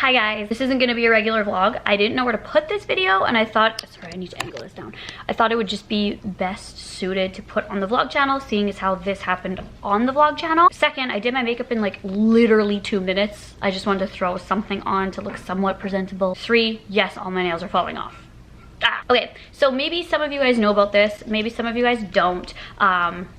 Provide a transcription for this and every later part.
Hi guys, this isn't gonna be a regular vlog. I didn't know where to put this video and I thought, sorry, I need to angle this down. I thought it would just be best suited to put on the vlog channel, seeing as how this happened on the vlog channel. Second, I did my makeup in like literally 2 minutes. I just wanted to throw something on to look somewhat presentable. 3, yes, all my nails are falling off. Okay, so maybe some of you guys know about this, maybe some of you guys don't.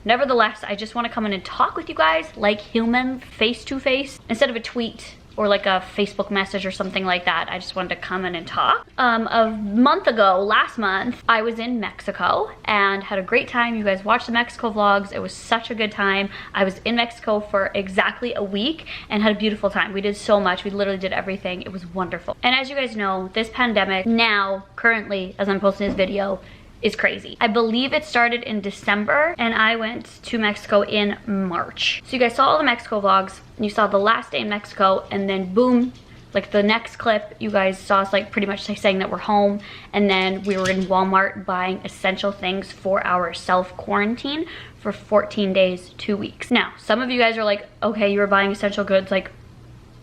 Nevertheless, I just want to come in and talk with you guys like human, face to face, instead of a tweet or like a Facebook message or something like that. I just wanted to come in and talk. A month ago, last month, I was in Mexico and had a great time. You guys watched the Mexico vlogs. It was such a good time. I was in Mexico for exactly a week and had a beautiful time. We did so much. We literally did everything. It was wonderful. And as you guys know, this pandemic now, currently, as I'm posting this video, is crazy. I believe it started in December and I went to Mexico in March. So you guys saw all the Mexico vlogs and you saw the last day in Mexico, and then boom, like the next clip, you guys saw us like pretty much saying that we're home, and then we were in Walmart buying essential things for our self-quarantine for 14 days, 2 weeks. Now, some of you guys are like, okay, you were buying essential goods, like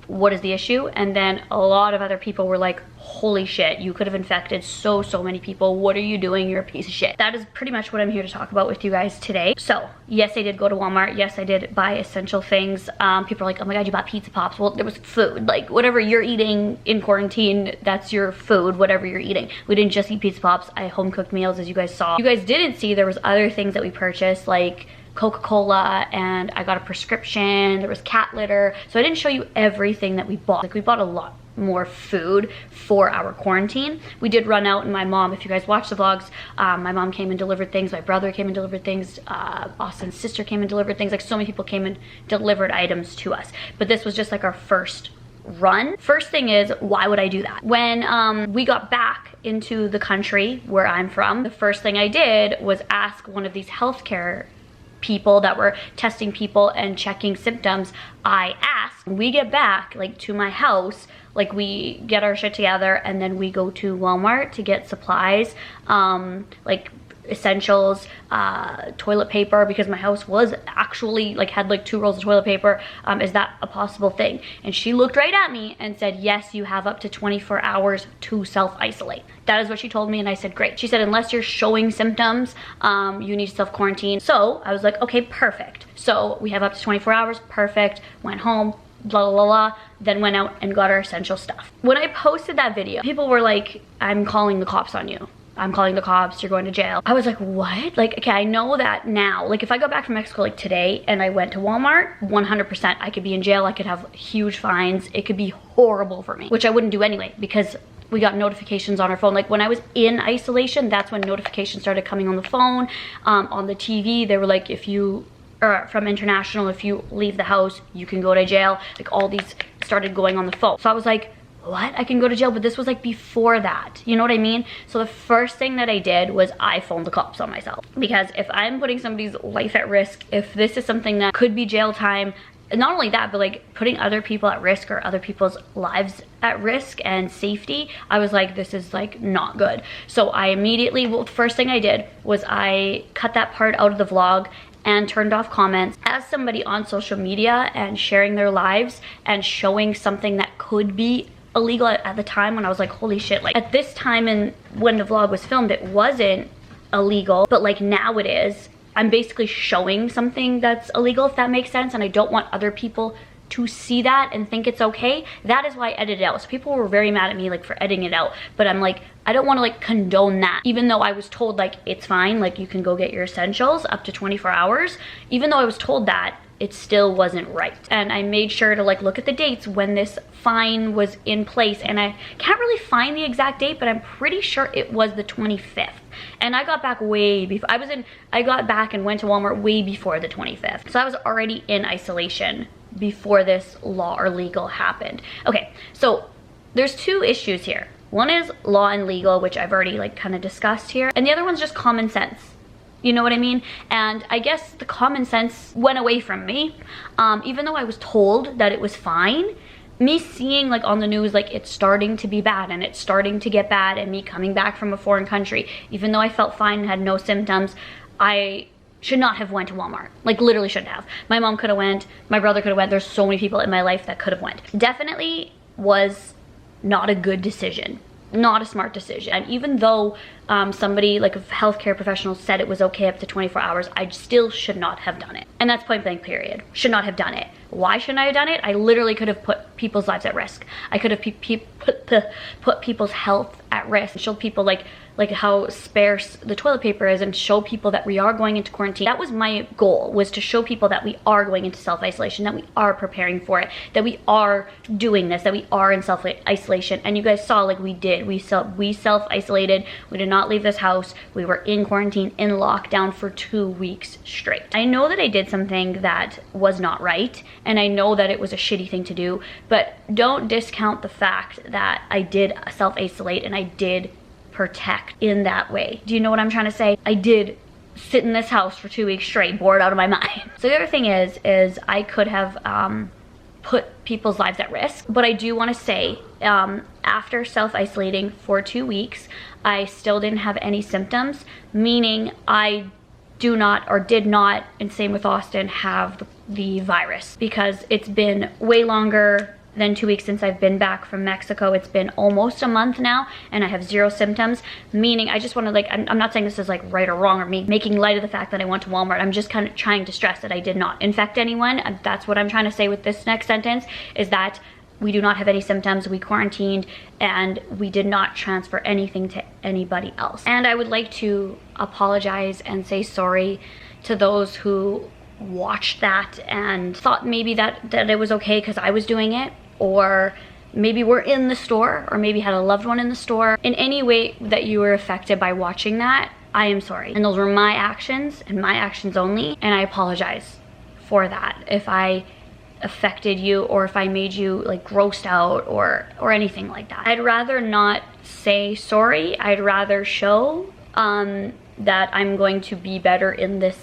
what is the issue? And then a lot of other people were like, holy shit, you could have infected so many people. What are you doing? You're a piece of shit. That is pretty much what I'm here to talk about with you guys today. So yes, I did go to Walmart. Yes, I did buy essential things. People are like, oh my God, you bought pizza pops. Well, there was food, like whatever you're eating in quarantine, that's your food, whatever you're eating. We didn't just eat pizza pops. I home cooked meals, as you guys saw. You guys didn't see, there was other things that we purchased, like Coca-Cola, and I got a prescription, there was cat litter. So I didn't show you everything that we bought. Like we bought a lot more food for our quarantine. We did run out, and my mom, if you guys watch the vlogs, my mom came and delivered things, my brother came and delivered things, Austin's sister came and delivered things, like so many people came and delivered items to us. But this was just like our first run. First thing is, why would I do that? When we got back into the country where I'm from, the first thing I did was ask one of these healthcare people that were testing people and checking symptoms. I asked, when we get back like to my house, like we get our shit together and then we go to Walmart to get supplies, like essentials, toilet paper, because my house was actually like had like 2 rolls of toilet paper. Is that a possible thing? And she looked right at me and said, yes, you have up to 24 hours to self-isolate. That is what she told me, and I said, great. She said, unless you're showing symptoms, you need to self-quarantine. So I was like, okay, perfect. So we have up to 24 hours, perfect. Went home, blah, blah, blah, then went out and got our essential stuff. When I posted that video, people were like, I'm calling the cops on you. I'm calling the cops, you're going to jail. I was like, what? Like, okay, I know that now. Like if I got back from Mexico like today and I went to Walmart, 100% I could be in jail. I could have huge fines. It could be horrible for me, which I wouldn't do anyway because we got notifications on our phone. Like when I was in isolation, that's when notifications started coming on the phone, on the TV. They were like, if you are from international, if you leave the house, you can go to jail. Like all these started going on the phone. So I was like, what? I can go to jail? But this was like before that, you know what I mean? So the first thing that I did was I phoned the cops on myself, because if I'm putting somebody's life at risk, if this is something that could be jail time, not only that, but like putting other people at risk or other people's lives at risk and safety, I was like, this is like not good. So I immediately, well, the first thing I did was I cut that part out of the vlog and turned off comments. As somebody on social media and sharing their lives and showing something that could be illegal at the time, when I was like, holy shit, like at this time and when the vlog was filmed, it wasn't illegal, but like now it is. I'm basically showing something that's illegal, if that makes sense, and I don't want other people to see that and think it's okay. That is why I edited it out. So people were very mad at me like for editing it out, but I'm like, I don't want to like condone that. Even though I was told like it's fine, like you can go get your essentials up to 24 hours, even though I was told that, it still wasn't right. And I made sure to like look at the dates when this fine was in place, and I can't really find the exact date, but I'm pretty sure it was the 25th. And I got back way before, I got back and went to Walmart way before the 25th. So I was already in isolation before this law or legal happened. Okay, so there's 2 issues here. One is law and legal, which I've already like kind of discussed here. And the other one's just common sense. You know what I mean? And I guess the common sense went away from me. Even though I was told that it was fine, me seeing like on the news, like it's starting to be bad and it's starting to get bad, and me coming back from a foreign country, even though I felt fine and had no symptoms, I should not have went to Walmart. Like literally shouldn't have. My mom could have went, my brother could have went. There's so many people in my life that could have went. Definitely was not a good decision. Not a smart decision. And even though somebody like a healthcare professional said it was okay up to 24 hours, I still should not have done it. And that's point blank period. Should not have done it. Why shouldn't I have done it? I literally could have put people's lives at risk. I could have put people's health at risk. Showed people like how sparse the toilet paper is, and show people that we are going into quarantine. That was my goal, was to show people that we are going into self-isolation, that we are preparing for it, that we are doing this, that we are in self-isolation. And you guys saw, like, we did. We self-isolated. We did not leave this house. We were in quarantine, in lockdown for 2 weeks straight. I know that I did something that was not right, and I know that it was a shitty thing to do, but don't discount the fact that I did self-isolate and I did protect in that way. Do you know what I'm trying to say? I did sit in this house for 2 weeks straight, bored out of my mind. So the other thing is I could have put people's lives at risk. But I do want to say, after self-isolating for 2 weeks, I still didn't have any symptoms, meaning I do not, or did not, and same with Austin, have the virus, because it's been way longer than 2 weeks since I've been back from Mexico. It's been almost a month now, and I have 0 symptoms, meaning I just want to, like, I'm not saying this is like right or wrong or me making light of the fact that I went to Walmart. I'm just kind of trying to stress that I did not infect anyone. And that's what I'm trying to say with this next sentence, is that we do not have any symptoms, we quarantined, and we did not transfer anything to anybody else. And I would like to apologize and say sorry to those who watched that and thought maybe that it was okay because I was doing it, or maybe were in the store, or maybe had a loved one in the store. In any way that you were affected by watching that, I am sorry. And those were my actions and my actions only, and I apologize for that if I affected you, or if I made you like grossed out or anything like that. I'd rather not say sorry. I'd rather show that I'm going to be better in this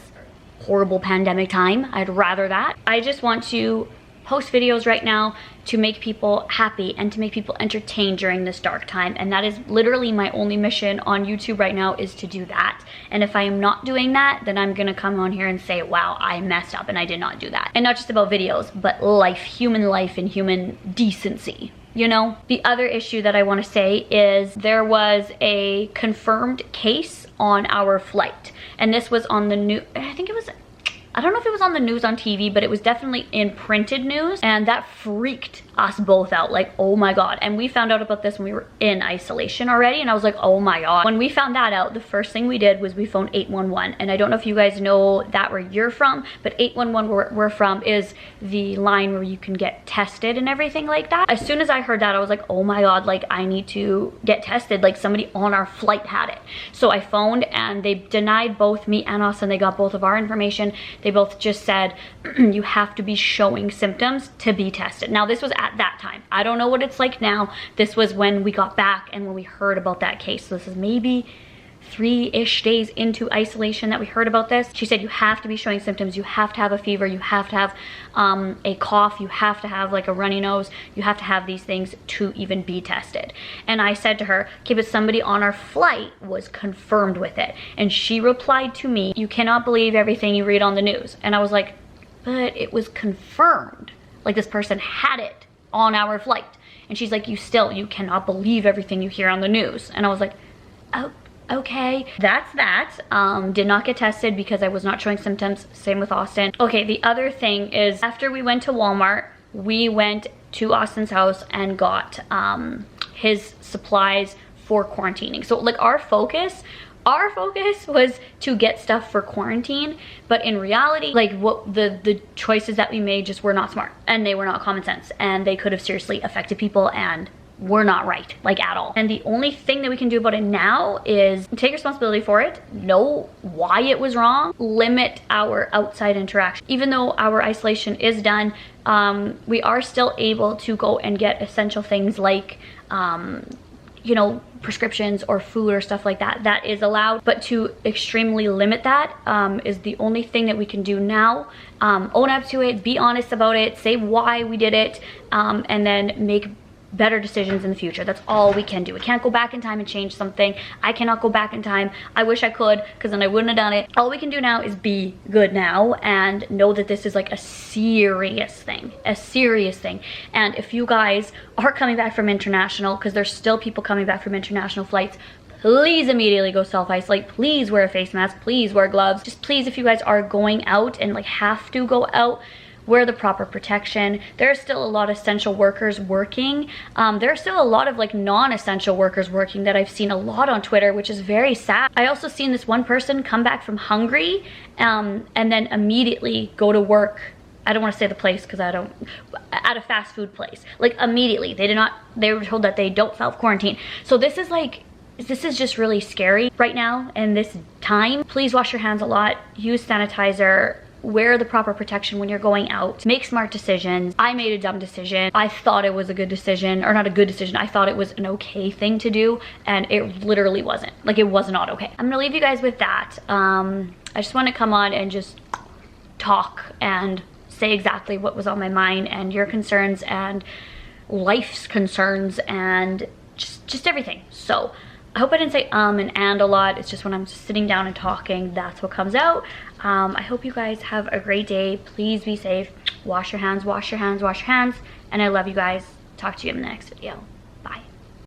horrible pandemic time. I'd rather that. I just want to post videos right now to make people happy and to make people entertained during this dark time, and that is literally my only mission on YouTube right now, is to do that. And if I am not doing that, then I'm gonna come on here and say, wow, I messed up and I did not do that. And not just about videos, but life, and human decency, you know? The other issue that I want to say is there was a confirmed case on our flight, and this was on the news. I don't know if it was on the news on TV, but it was definitely in printed news, and that freaked us both out. Like, oh my God. And we found out about this when we were in isolation already, and I was like, oh my God. When we found that out, the first thing we did was we phoned 811. And I don't know if you guys know that where you're from, but 811 where we're from is the line where you can get tested and everything like that. As soon as I heard that, I was like, oh my God, like, I need to get tested. Like, somebody on our flight had it. So I phoned, and they denied both me and us, and they got both of our information. They both just said, you have to be showing symptoms to be tested. Now, this was at that time. I don't know what it's like now. This was when we got back and when we heard about that case. So this is maybe 3-ish days into isolation that we heard about this. She said you have to be showing symptoms. You have to have a fever. You have to have a cough. You have to have like a runny nose. You have to have these things to even be tested. And I said to her, okay, but somebody on our flight was confirmed with it. And she replied to me, you cannot believe everything you read on the news. And I was like, but it was confirmed. Like, this person had it on our flight. And she's like, you cannot believe everything you hear on the news. And I was like, oh, okay. That's that. Did not get tested because I was not showing symptoms. Same with Austin. Okay, the other thing is, after we went to Walmart, we went to Austin's house and got his supplies for quarantining. So like our focus was to get stuff for quarantine, but in reality, like, what the choices that we made just were not smart, and they were not common sense, and they could have seriously affected people and were not right, like, at all. And the only thing that we can do about it now is take responsibility for it, know why it was wrong, limit our outside interaction. Even though our isolation is done, we are still able to go and get essential things like you know, prescriptions or food or stuff like that. That is allowed, but to extremely limit that is the only thing that we can do now. Own up to it, be honest about it, say why we did it, and then make better decisions in the future. That's all we can do. We can't go back in time and change something. I cannot go back in time. I wish I could, because then I wouldn't have done it. All we can do now is be good now and know that this is like a serious thing, And if you guys are coming back from international, because there's still people coming back from international flights, please immediately go self-isolate. Please wear a face mask. Please wear gloves. Just please, if you guys are going out and like have to go out, wear the proper protection. There are still a lot of essential workers working. There are still a lot of like non-essential workers working that I've seen a lot on Twitter, which is very sad. I also seen this one person come back from Hungary and then immediately go to work. I don't want to say the place because I don't, at a fast food place. Like immediately, they were told that they don't self-quarantine. So this is just really scary right now in this time. Please wash your hands a lot, use sanitizer, wear the proper protection when you're going out, make smart decisions. I made a dumb decision. I thought it was a good decision, or not a good decision. I thought it was an okay thing to do, and it literally wasn't. Like, it was not okay. I'm gonna leave you guys with that. I just want to come on and just talk and say exactly what was on my mind and your concerns and life's concerns and just everything. So I hope I didn't say and a lot. It's just when I'm just sitting down and talking, that's what comes out. I hope you guys have a great day. Please be safe. Wash your hands, wash your hands, wash your hands. And I love you guys. Talk to you in the next video.